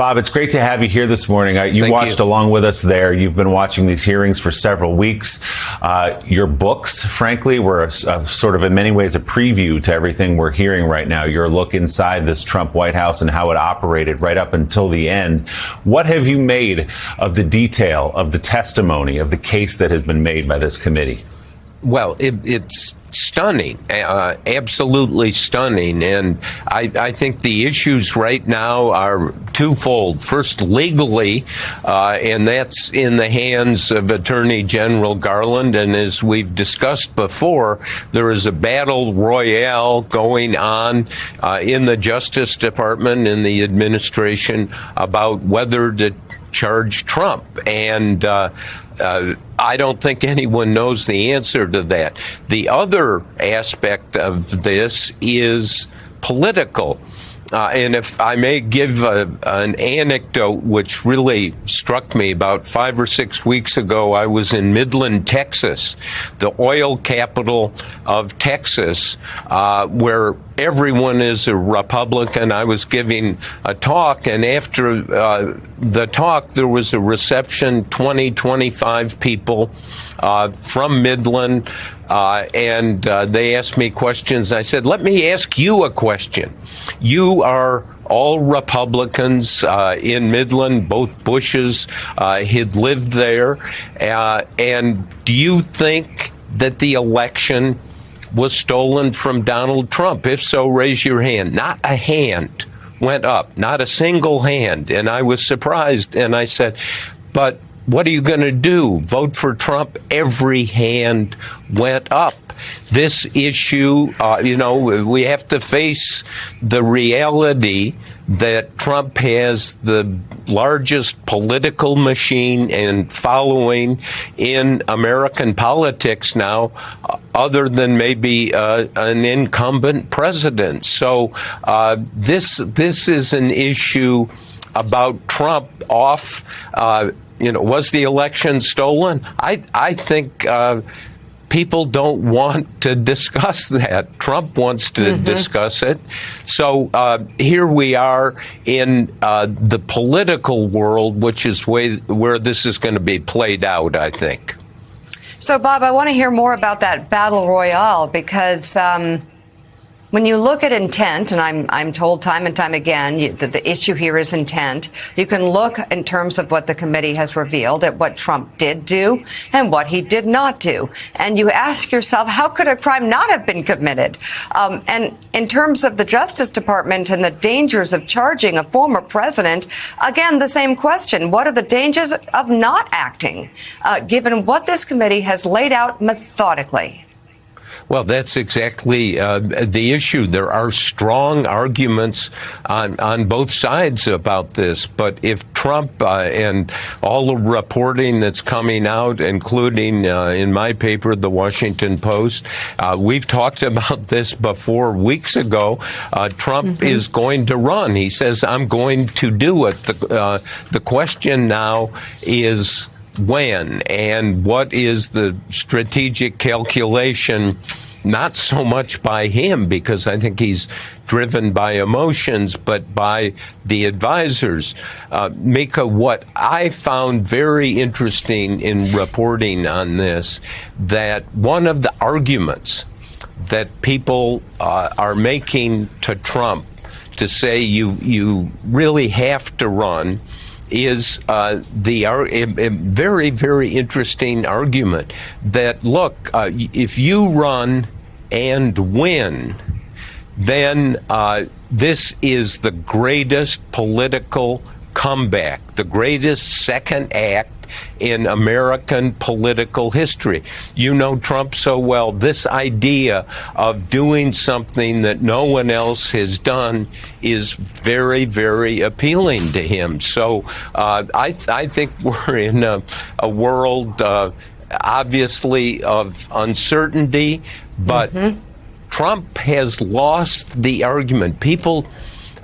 Bob, it's great to have you here this morning. You Thank watched you. along with us there. You've been watching these hearings for several weeks. Your books, frankly, were sort of in many ways a preview to everything we're hearing right now. Your look inside this Trump White House and how it operated right up until the end. What have you made of the detail of the testimony of the case that has been made by this committee? Well, it's stunning, absolutely stunning. And I think the issues right now are twofold. First, legally, and that's in the hands of Attorney General Garland. And as we've discussed before, there is a battle royale going on in the Justice Department, in the administration, about whether to charge Trump. And I don't think anyone knows the answer to that. The other aspect of this is political. And if I may give an anecdote which really struck me, about 5 or 6 weeks ago, I was in Midland, Texas, the oil capital of Texas, where everyone is a Republican. I was giving a talk, and after the talk, there was a reception, 25 people from Midland, and they asked me questions. I said, let me ask you a question. You are all Republicans in Midland, both Bushes had lived there, and do you think that the election was stolen from Donald Trump? If so, raise your hand. Not a hand went up, not a single hand. And I was surprised, and I said, but what are you going to do? Vote for Trump? Every hand went up. This issue, we have to face the reality that Trump has the largest political machine and following in American politics now, other than maybe an incumbent president. So this is an issue about Trump off. Was the election stolen? I think people don't want to discuss that. Trump wants to discuss it. So here we are in the political world, which is where this is going to be played out, I think. So, Bob, I want to hear more about that battle royale, because when you look at intent, and I'm told time and time again that the issue here is intent, you can look in terms of what the committee has revealed at what Trump did do and what he did not do. And you ask yourself, how could a crime not have been committed? And in terms of the Justice Department and the dangers of charging a former president, again, the same question. What are the dangers of not acting, given what this committee has laid out methodically? Well, that's exactly the issue. There are strong arguments on both sides about this. But if Trump and all the reporting that's coming out, including in my paper, The Washington Post, we've talked about this before weeks ago. Trump is going to run. He says, I'm going to do it. The question now is when, and what is the strategic calculation, not so much by him, because I think he's driven by emotions, but by the advisors. Mika, what I found very interesting in reporting on this, that one of the arguments that people are making to Trump to say you really have to run is a very, very interesting argument that, look, if you run and win, then this is the greatest political comeback, the greatest second act in American political history. You know Trump so well. This idea of doing something that no one else has done is very, very appealing to him. So I think we're in a world, obviously, of uncertainty, but Trump has lost the argument. People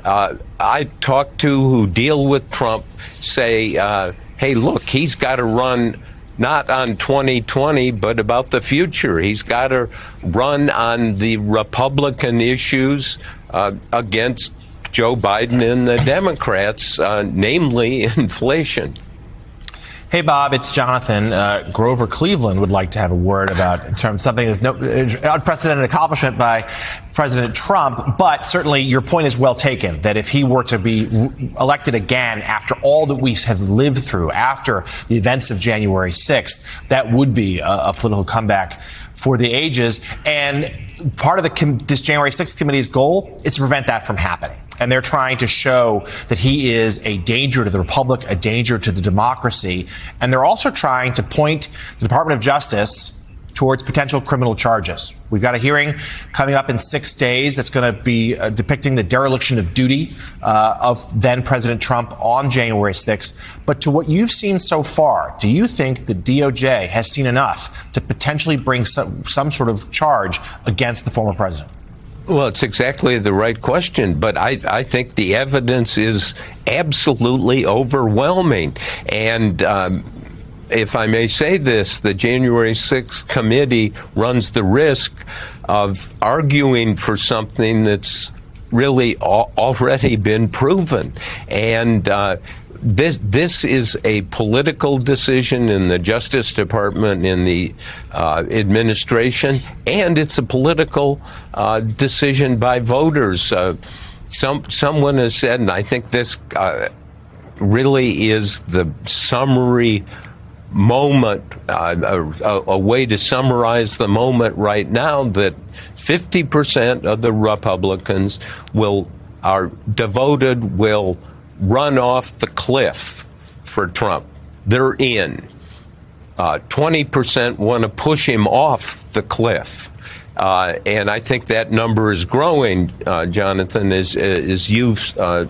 I talk to who deal with Trump say, hey, look, he's got to run not on 2020, but about the future. He's got to run on the Republican issues against Joe Biden and the Democrats, namely inflation. Hey, Bob, it's Jonathan. Grover Cleveland would like to have a word about in terms of something that's no unprecedented accomplishment by President Trump. But certainly your point is well taken, that if he were to be elected again after all that we have lived through, after the events of January 6th, that would be a political comeback for the ages. And part of this January 6th committee's goal is to prevent that from happening. And they're trying to show that he is a danger to the republic, a danger to the democracy. And they're also trying to point the Department of Justice towards potential criminal charges. We've got a hearing coming up in 6 days that's going to be depicting the dereliction of duty of then President Trump on January 6th. But to what you've seen so far, do you think the DOJ has seen enough to potentially bring some sort of charge against the former president? Well, it's exactly the right question, but I think the evidence is absolutely overwhelming. And if I may say this, the January 6th committee runs the risk of arguing for something that's really already been proven. And this is a political decision in the Justice Department, in the administration, and it's a political decision by voters. Someone has said, and I think this really is the summary moment, a way to summarize the moment right now, that 50% of the Republicans will run off the cliff for Trump. They're in. 20% want to push him off the cliff. And I think that number is growing, Jonathan, as you've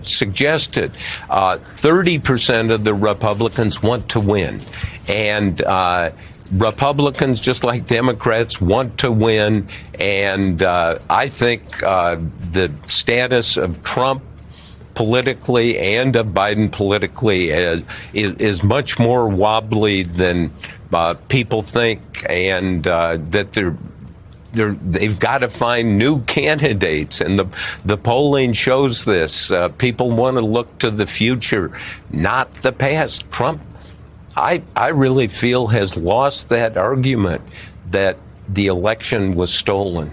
suggested. 30% of the Republicans want to win. And Republicans, just like Democrats, want to win. And I think the status of Trump politically and of Biden politically is much more wobbly than people think, and that they've got to find new candidates, and the polling shows this. People want to look to the future, not the past. Trump, I really feel, has lost that argument that the election was stolen.